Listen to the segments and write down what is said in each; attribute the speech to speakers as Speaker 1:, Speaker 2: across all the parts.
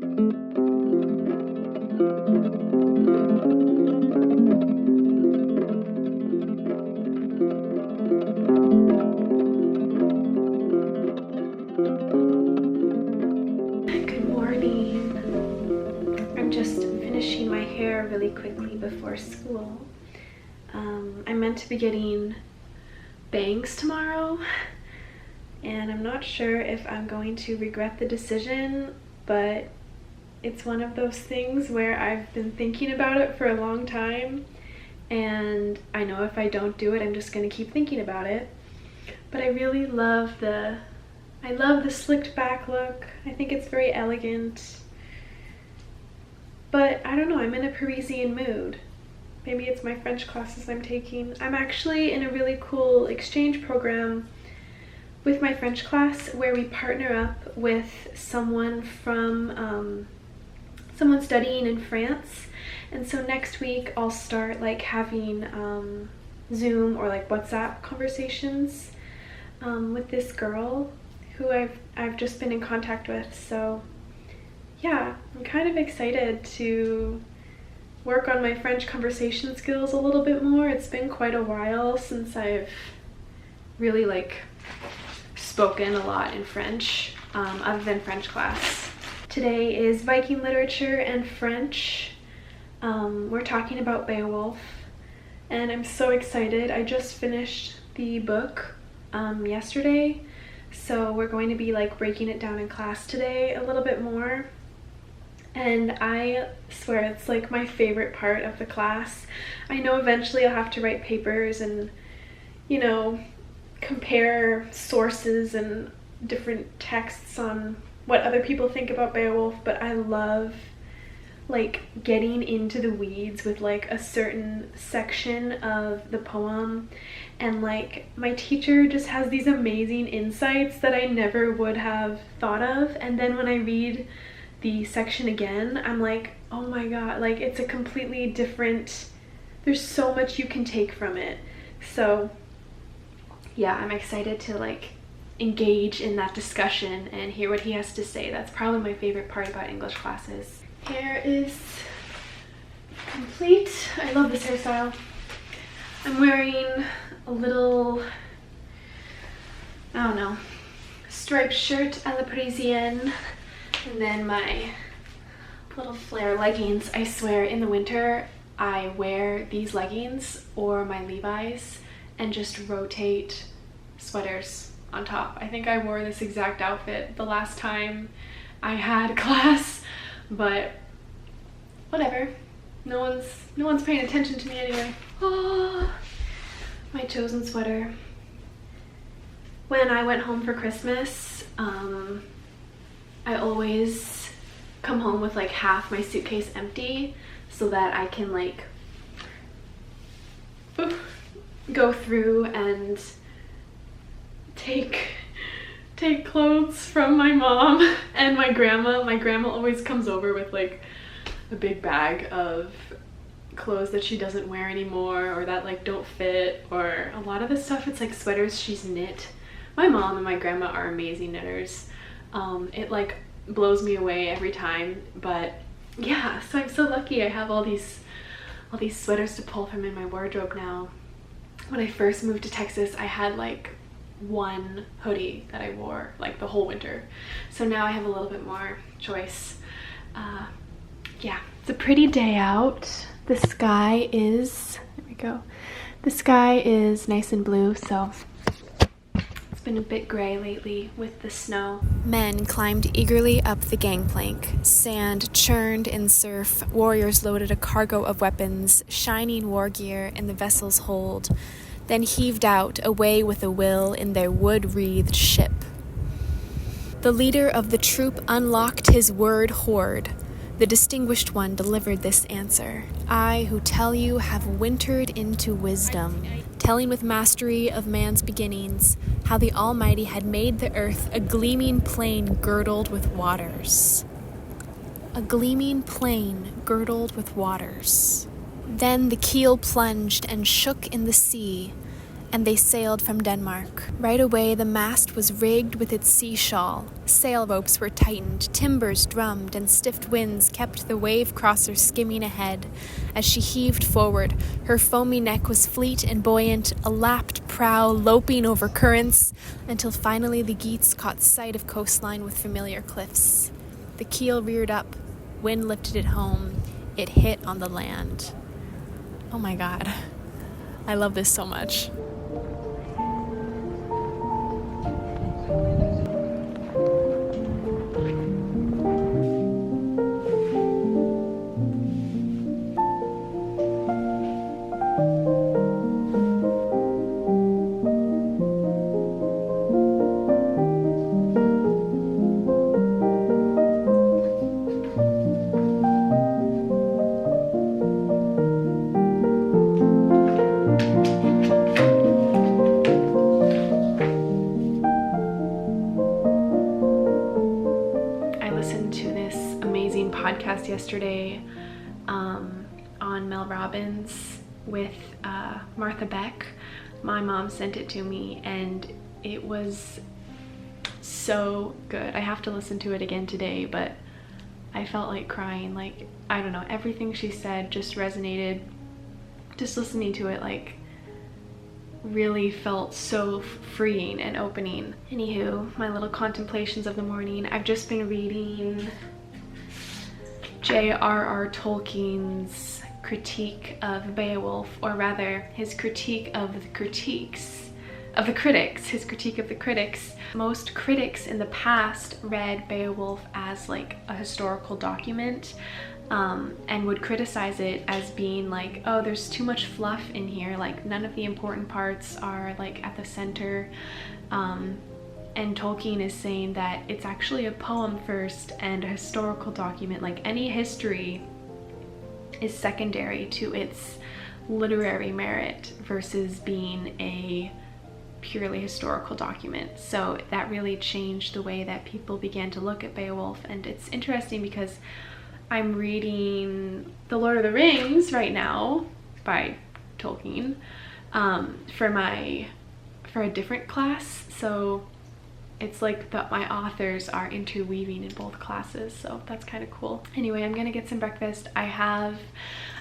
Speaker 1: Good morning. I'm just finishing my hair really quickly before school. I'm meant to be getting bangs tomorrow, and I'm not sure if I'm going to regret the decision, but it's one of those things where I've been thinking about it for a long time, and I know if I don't do it, I'm just going to keep thinking about it. But I really love the slicked back look. I think it's very elegant. But I don't know, I'm in a Parisian mood. Maybe it's my French classes I'm taking. I'm actually in a really cool exchange program with my French class where we partner up with someone from someone studying in France. And so next week I'll start like having Zoom or like WhatsApp conversations with this girl who I've just been in contact with. So yeah, I'm kind of excited to work on my French conversation skills a little bit more. It's been quite a while since I've really like spoken a lot in French, other than French class. Today is Viking literature and French. We're talking about Beowulf, and I'm so excited. I just finished the book yesterday, so we're going to be like breaking it down in class today a little bit more. And I swear it's like my favorite part of the class. I know eventually I'll have to write papers and, you know, compare sources and different texts on what other people think about Beowulf, but I love like getting into the weeds with like a certain section of the poem, and like my teacher just has these amazing insights that I never would have thought of, and then when I read the section again, I'm like, oh my god, like it's a completely different, there's so much you can take from it. So yeah, I'm excited to like engage in that discussion and hear what he has to say. That's probably my favorite part about English classes. Hair is complete. I love this hairstyle. I'm wearing a little, I don't know, striped shirt à la Parisienne, and then my little flare leggings. I swear in the winter I wear these leggings or my Levi's and just rotate sweaters on top. I think I wore this exact outfit the last time I had class, but whatever. No one's paying attention to me anyway. Oh, my chosen sweater. When I went home for Christmas, I always come home with like half my suitcase empty so that I can like go through and take clothes from my mom and my grandma. My grandma always comes over with like a big bag of clothes that she doesn't wear anymore or that like don't fit, or a lot of the stuff it's like sweaters she's knit. My mom and my grandma are amazing knitters. It like blows me away every time, but yeah, so I'm so lucky I have all these sweaters to pull from in my wardrobe now. When I first moved to Texas, I had like one hoodie that I wore like the whole winter, so now I have a little bit more choice. Yeah, it's a pretty day out. The sky is, there we go, the sky is nice and blue, so it's been a bit gray lately with the snow.
Speaker 2: Men climbed eagerly up the gangplank. Sand churned in surf. Warriors loaded a cargo of weapons, shining war gear in the vessel's hold, then heaved out away with a will in their wood-wreathed ship. The leader of the troop unlocked his word hoard. The distinguished one delivered this answer. I who tell you have wintered into wisdom, telling with mastery of man's beginnings, how the Almighty had made the earth a gleaming plain girdled with waters. A gleaming plain girdled with waters. Then the keel plunged and shook in the sea, and they sailed from Denmark. Right away, the mast was rigged with its sea shawl. Sail ropes were tightened, timbers drummed, and stiff winds kept the wave crosser skimming ahead. As she heaved forward, her foamy neck was fleet and buoyant, a lapped prow loping over currents, until finally the Geats caught sight of coastline with familiar cliffs. The keel reared up, wind lifted it home, it hit on the land. Oh my God, I love this so much. Podcast yesterday on Mel Robbins with Martha Beck. My mom sent it to me and it was so good. I have to listen to it again today, but I felt like crying. Like, I don't know, everything she said just resonated. Just listening to it, like, really felt so freeing and opening. Anywho, my little contemplations of the morning. I've just been reading J.R.R. Tolkien's critique of Beowulf, or rather his critique of the critiques of the critics, his critique of the critics. Most critics in the past read Beowulf as like a historical document, and would criticize it as being like, oh, there's too much fluff in here, like none of the important parts are like at the center. And Tolkien is saying that it's actually a poem first and a historical document. Like, any history is secondary to its literary merit versus being a purely historical document. So that really changed the way that people began to look at Beowulf. And it's interesting because I'm reading The Lord of the Rings right now by Tolkien for a different class. So it's like my authors are interweaving in both classes, so that's kind of cool. Anyway, I'm gonna get some breakfast. I have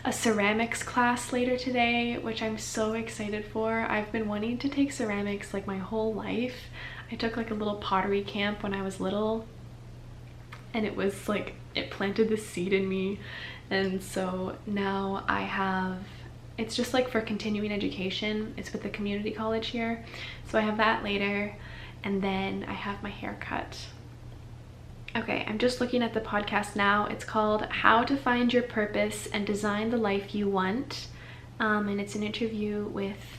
Speaker 2: a ceramics class later today, which I'm so excited for. I've been wanting to take ceramics like my whole life. I took like a little pottery camp when I was little, and it was like, it planted the seed in me. And so now I have, it's just like for continuing education. It's with the community college here. So I have that later. And then I have my hair cut. Okay, I'm just looking at the podcast now. It's called How to Find Your Purpose and Design the Life You Want. And it's an interview with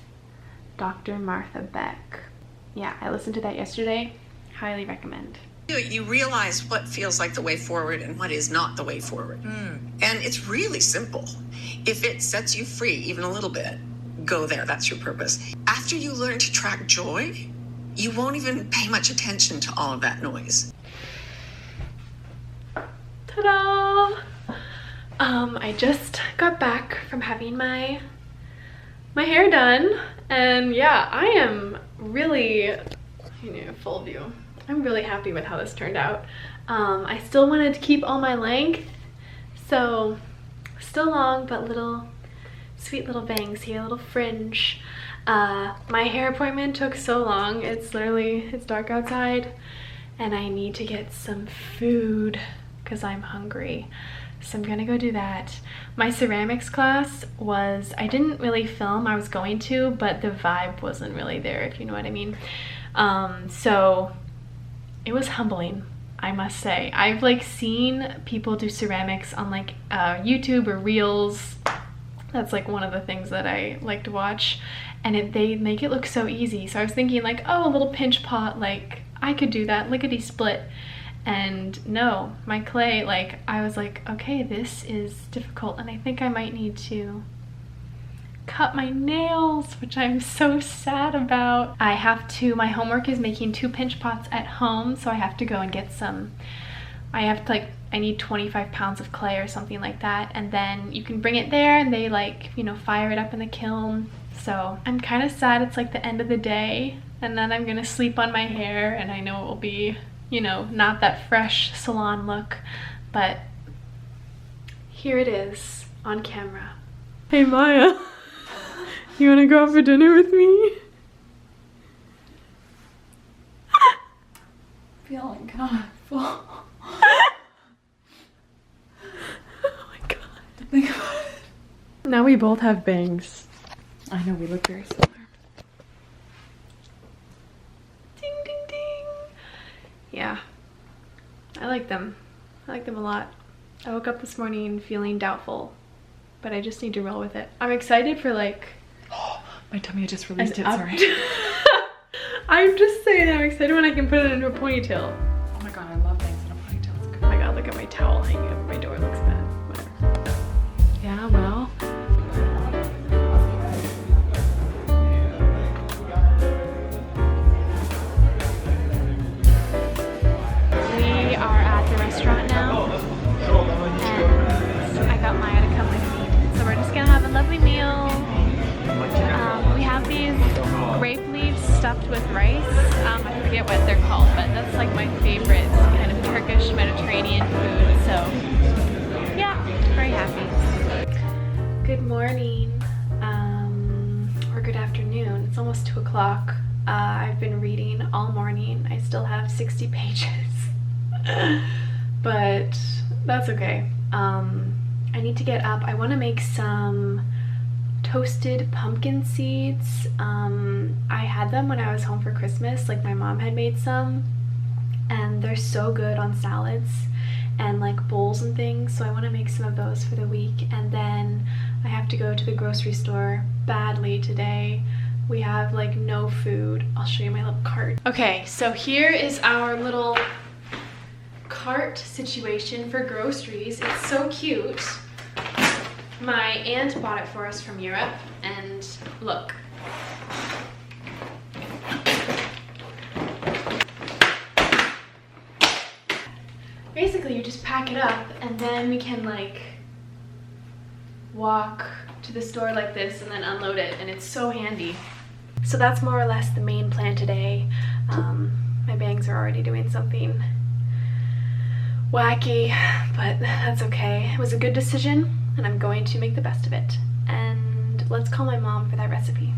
Speaker 2: Dr. Martha Beck. Yeah, I listened to that yesterday. Highly recommend.
Speaker 3: You realize what feels like the way forward and what is not the way forward. And it's really simple. If it sets you free even a little bit, go there. That's your purpose. After you learn to track joy, you won't even pay much attention to all of that noise.
Speaker 1: Ta-da! I just got back from having my hair done, and yeah, I am really, full view. I'm really happy with how this turned out. I still wanted to keep all my length, so still long, but sweet little bangs here, a little fringe. My hair appointment took so long. It's dark outside and I need to get some food because I'm hungry. So I'm gonna go do that. My ceramics class I didn't really film, I was going to, but the vibe wasn't really there, if you know what I mean. So it was humbling, I must say. I've like seen people do ceramics on like YouTube or Reels. That's like one of the things that I like to watch. And they make it look so easy. So I was thinking like, oh, a little pinch pot, like I could do that, lickety split. And no, my clay, like I was like, okay, this is difficult and I think I might need to cut my nails, which I'm so sad about. My homework is making 2 pinch pots at home, so I have to go and get some. I need 25 pounds of clay or something like that, and then you can bring it there and they fire it up in the kiln So I'm kind of sad it's like the end of the day, and then I'm gonna sleep on my hair, and I know it will be, you know, not that fresh salon look, but here it is on camera. Hey Maya, you wanna go out for dinner with me?
Speaker 2: Feeling kind of full.
Speaker 1: Oh my god. Think about it. Now we both have bangs.
Speaker 2: I know, we look very similar.
Speaker 1: Ding ding ding. Yeah, I like them. I like them a lot. I woke up this morning feeling doubtful, but I just need to roll with it. I'm excited for like...
Speaker 2: My tummy just released it,
Speaker 1: up-
Speaker 2: sorry.
Speaker 1: I'm just saying I'm excited when I can put it into a ponytail.
Speaker 2: Oh my god, I love things in a ponytail. It's
Speaker 1: Oh
Speaker 2: good.
Speaker 1: my god, look at my towel hanging over my door. It looks bad. Whatever.
Speaker 2: Yeah, well.
Speaker 1: We are at the restaurant now, and I got Maya to come with me. So we're just gonna have a lovely meal. We have these grape leaves stuffed with rice. I forget what they're called, but that's like my favorite kind of Turkish Mediterranean food. So yeah, very happy. Good morning, or good afternoon. It's almost 2 o'clock. I've been reading all morning. I still have 60 pages, but that's okay. I need to get up. I want to make some toasted pumpkin seeds. I had them when I was home for Christmas. Like, my mom had made some, and they're so good on salads and like bowls and things. So I want to make some of those for the week. And then I have to go to the grocery store badly today. We have like no food. I'll show you my little cart. Okay, so here is our little cart situation for groceries. It's so cute. My aunt bought it for us from Europe, and look. Basically, you just pack it up, and then we can like walk to the store like this and then unload it, and it's so handy. So that's more or less the main plan today. My bangs are already doing something wacky, but that's okay. It was a good decision, and I'm going to make the best of it. And let's call my mom for that recipe.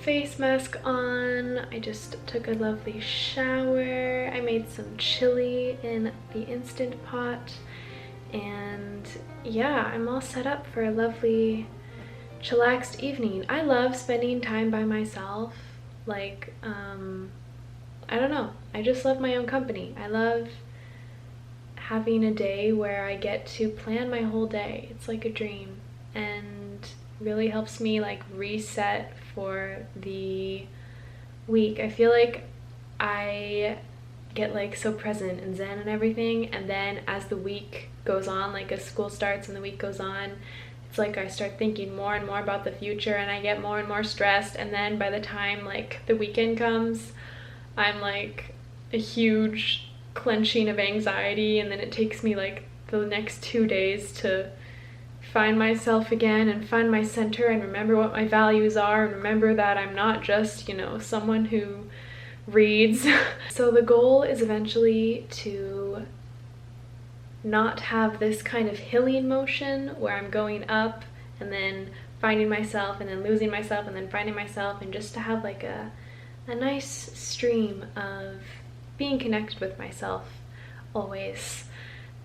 Speaker 1: Face mask on. I just took a lovely shower. I made some chili in the Instant Pot, and yeah, I'm all set up for a lovely chillaxed evening. I love spending time by myself. Like, I don't know, I just love my own company. I love having a day where I get to plan my whole day. It's like a dream, and really helps me like reset for the week. I feel like I get like so present and zen and everything, and then as the week goes on, like as school starts and the week goes on, it's like I start thinking more and more about the future, and I get more and more stressed, and then by the time like the weekend comes, I'm like a huge clenching of anxiety, and then it takes me like the next 2 days to find myself again and find my center and remember what my values are and remember that I'm not just, you know, someone who reads. So the goal is eventually to not have this kind of hilly motion where I'm going up and then finding myself and then losing myself and then finding myself, and just to have like a nice stream of being connected with myself always.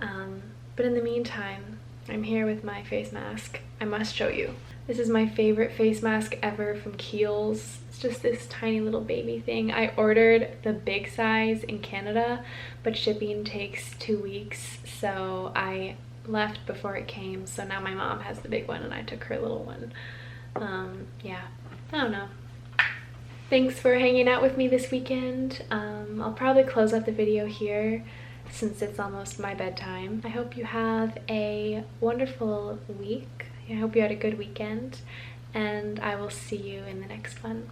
Speaker 1: But in the meantime, I'm here with my face mask. I must show you. This is my favorite face mask ever from Kiehl's. It's just this tiny little baby thing. I ordered the big size in Canada, but shipping takes 2 weeks, so I left before it came. So now my mom has the big one and I took her little one. Yeah, I don't know. Thanks for hanging out with me this weekend. I'll probably close out the video here since it's almost my bedtime. I hope you have a wonderful week. I hope you had a good weekend, and I will see you in the next one.